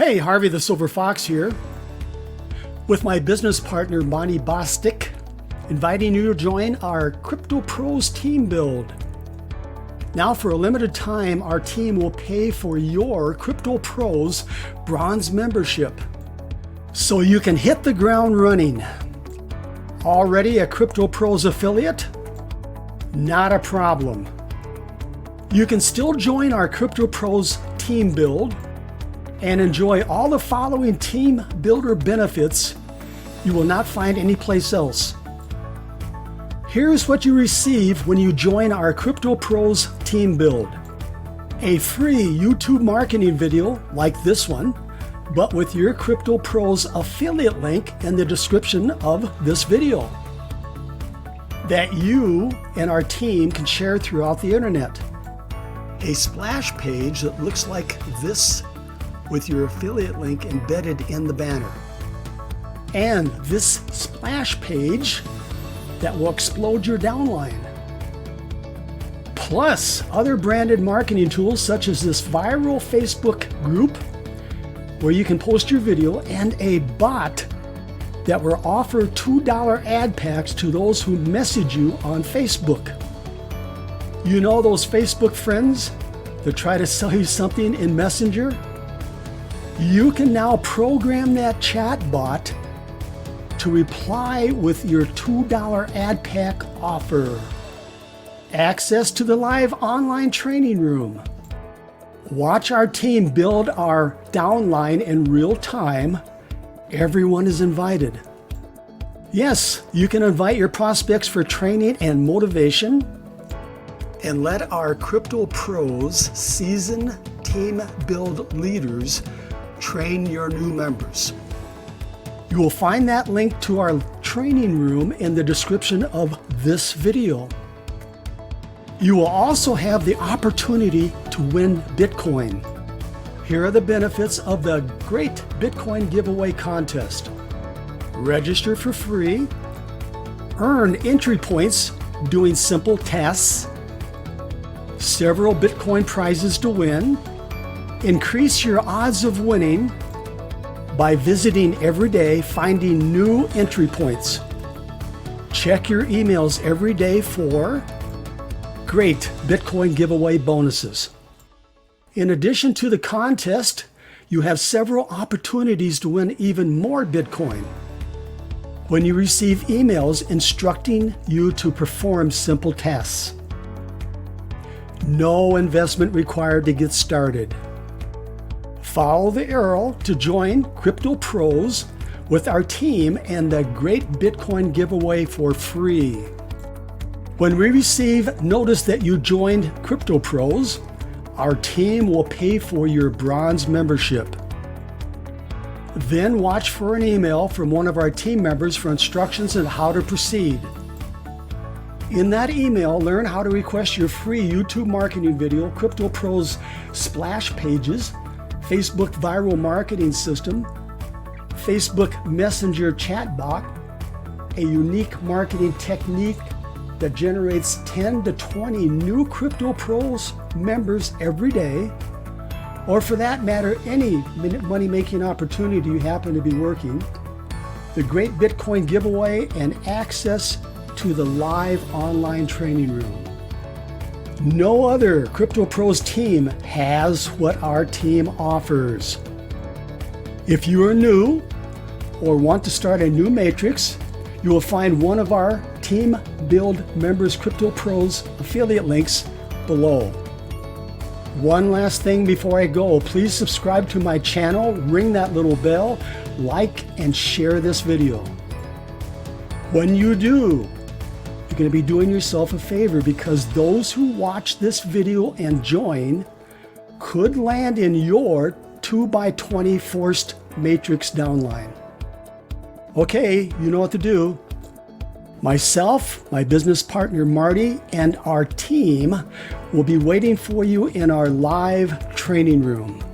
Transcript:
Hey, Harvey the Silver Fox here, with my business partner Monty Bostic, inviting you to join our Crypto Pros team build. Now, for a limited time, our team will pay for your Crypto Pros bronze membership, so you can hit the ground running. Already a Crypto Pros affiliate? Not a problem. You can still join our Crypto Pros team build and enjoy all the following team builder benefits you will not find anyplace else. Here's what you receive when you join our Crypto Pros team build. A free YouTube marketing video like this one, but with your Crypto Pros affiliate link in the description of this video that you and our team can share throughout the internet. A splash page that looks like this with your affiliate link embedded in the banner. And this splash page that will explode your downline. Plus other branded marketing tools such as this viral Facebook group where you can post your video, and a bot that will offer $2 ad packs to those who message you on Facebook. You know those Facebook friends that try to sell you something in Messenger? You can now program that chat bot to reply with your $2 ad pack offer. Access to the live online training room. Watch our team build our downline in real time. Everyone is invited. Yes, you can invite your prospects for training and motivation, and let our Crypto Pros seasoned team build leaders train your new members. You will find that link to our training room in the description of this video. You will also have the opportunity to win Bitcoin. Here are the benefits of the great Bitcoin giveaway contest. Register for free, earn entry points doing simple tasks, several Bitcoin prizes to win, increase your odds of winning by visiting every day, finding new entry points. Check your emails every day for great Bitcoin giveaway bonuses. In addition to the contest, you have several opportunities to win even more Bitcoin when you receive emails instructing you to perform simple tasks. No investment required to get started. Follow the arrow to join Crypto Pros with our team and the great Bitcoin giveaway for free. When we receive notice that you joined Crypto Pros, our team will pay for your bronze membership. Then watch for an email from one of our team members for instructions on how to proceed. In that email, learn how to request your free YouTube marketing video, Crypto Pros splash pages, Facebook viral marketing system, Facebook Messenger chatbot, a unique marketing technique that generates 10 to 20 new Crypto Pros members every day, or for that matter, any money-making opportunity you happen to be working, the great Bitcoin giveaway, and access to the live online training room. No other Crypto Pros team has what our team offers. If you are new or want to start a new matrix, you will find one of our Team Build Members Crypto Pros affiliate links below. One last thing before I go, please subscribe to my channel, ring that little bell, like and share this video. When you do, you're going to be doing yourself a favor, because those who watch this video and join could land in your 2x20 forced matrix downline. Okay, you know what to do. Myself, my business partner Marty, and our team will be waiting for you in our live training room.